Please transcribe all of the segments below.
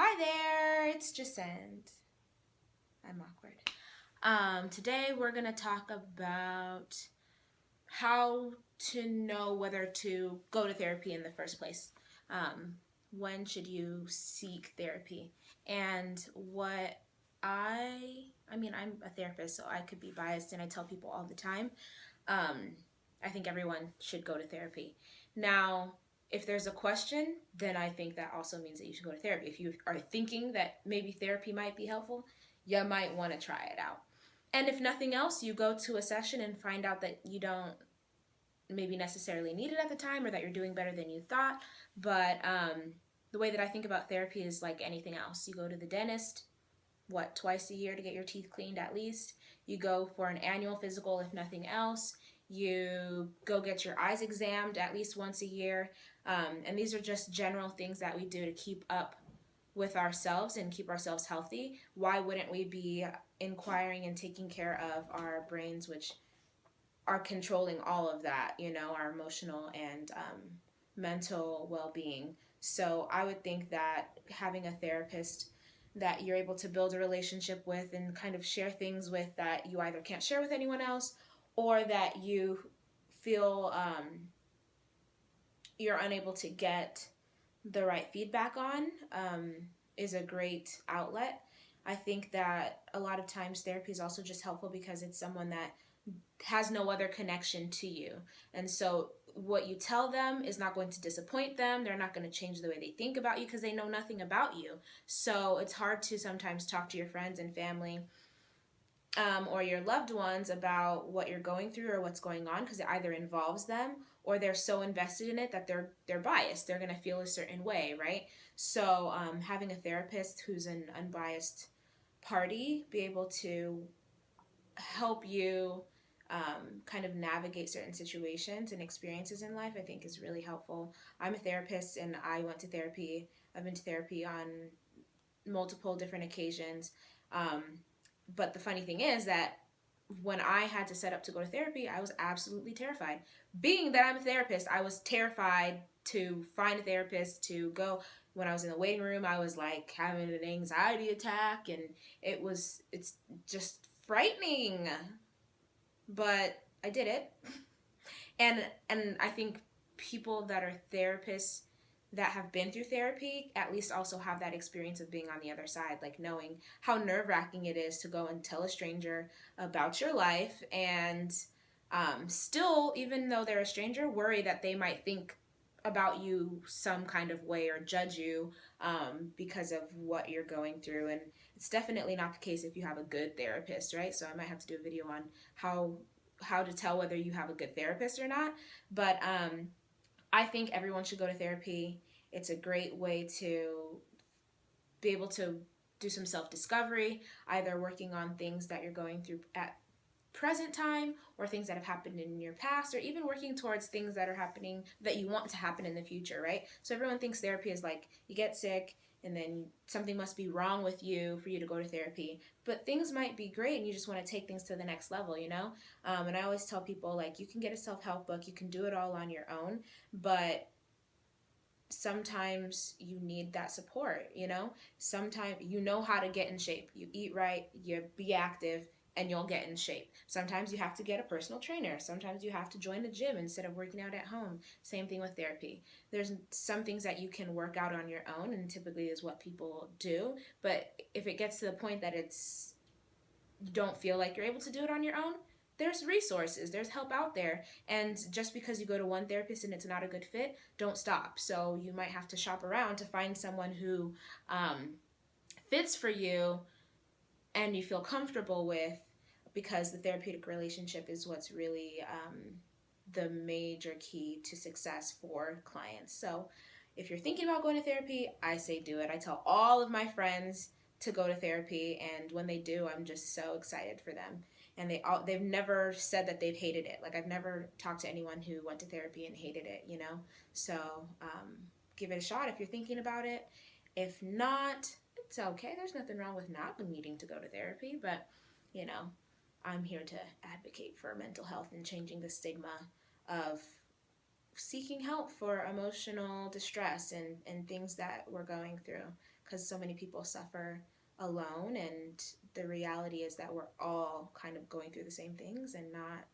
Hi there, it's Jacent. I'm awkward. Today we're gonna talk about how to know whether to go to therapy in the first place. Um, when should you seek therapy? And what I'm a therapist, so I could be biased, and I tell people all the time. Um, I think everyone should go to therapy. Now, if there's a question, then I think that also means that you should go to therapy. If you are thinking that maybe therapy might be helpful, you might want to try it out. And if nothing else, you go to a session and find out that you don't maybe necessarily need it at the time, or that you're doing better than you thought. But the way that I think about therapy is like anything else. You go to the dentist, twice a year to get your teeth cleaned at least. You go for an annual physical, if nothing else. You go get your eyes examined at least once a year. And these are just general things that we do to keep up with ourselves and keep ourselves healthy. Why wouldn't we be inquiring and taking care of our brains, which are controlling all of that, our emotional and mental well being? So I would think that having a therapist that you're able to build a relationship with and kind of share things with that you either can't share with anyone else, or that you feel you're unable to get the right feedback on, is a great outlet. I think that a lot of times therapy is also just helpful because it's someone that has no other connection to you. And so what you tell them is not going to disappoint them. They're not going to change the way they think about you because they know nothing about you. So it's hard to sometimes talk to your friends and family, or your loved ones about what you're going through or what's going on, because it either involves them or they're so invested in it that they're biased. They're going to feel a certain way, right? So having a therapist who's an unbiased party be able to help you kind of navigate certain situations and experiences in life, I think is really helpful. I'm a therapist and I went to therapy. I've been to therapy on multiple different occasions. Um, but the funny thing is that when I had to set up to go to therapy, I was absolutely terrified. Being that I'm a therapist, I was terrified to find a therapist to go. When I was in the waiting room, I was like having an anxiety attack, and it's just frightening. But I did it. And I think people that are therapists that have been through therapy at least also have that experience of being on the other side, like knowing how nerve-wracking it is to go and tell a stranger about your life, and still, even though they're a stranger, worry that they might think about you some kind of way or judge you because of what you're going through. And it's definitely not the case if you have a good therapist, right? So I might have to do a video on how to tell whether you have a good therapist or not. But I think everyone should go to therapy. It's a great way to be able to do some self-discovery, either working on things that you're going through at present time, or things that have happened in your past, or even working towards things that are happening that you want to happen in the future, right? So everyone thinks therapy is like you get sick and then something must be wrong with you for you to go to therapy. But things might be great and you just want to take things to the next level, And I always tell people, like, you can get a self-help book, you can do it all on your own, but sometimes you need that support. Sometimes you know how to get in shape. You eat right, you be active, and you'll get in shape. Sometimes you have to get a personal trainer. Sometimes you have to join the gym instead of working out at home. Same thing with therapy. There's some things that you can work out on your own, and typically is what people do. But if it gets to the point that you don't feel like you're able to do it on your own, there's resources, there's help out there. And just because you go to one therapist and it's not a good fit, don't stop. So you might have to shop around to find someone who fits for you and you feel comfortable with, because the therapeutic relationship is what's really the major key to success for clients. So if you're thinking about going to therapy, I say do it. I tell all of my friends to go to therapy, and when they do, I'm just so excited for them. And they've never said that they've hated it. Like, I've never talked to anyone who went to therapy and hated it. So give it a shot if you're thinking about it. If not, it's okay. There's nothing wrong with not needing to go to therapy, but I'm here to advocate for mental health and changing the stigma of seeking help for emotional distress and things that we're going through, because so many people suffer alone, and the reality is that we're all kind of going through the same things, and not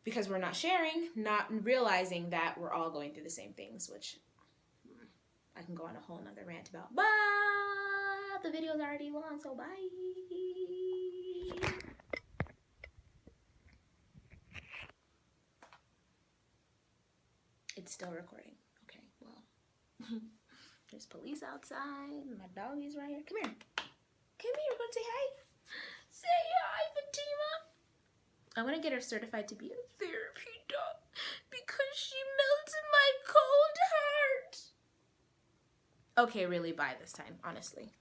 because we're not sharing, not realizing that we're all going through the same things, which I can go on a whole nother rant about, but the video's already long, so bye. It's still recording. Okay, well, there's police outside. My doggy's right here. Come here. Come here. Go say hi. Say hi, Fatima. I want to get her certified to be a therapy dog because she melts my cold heart. Okay, really, bye this time, honestly.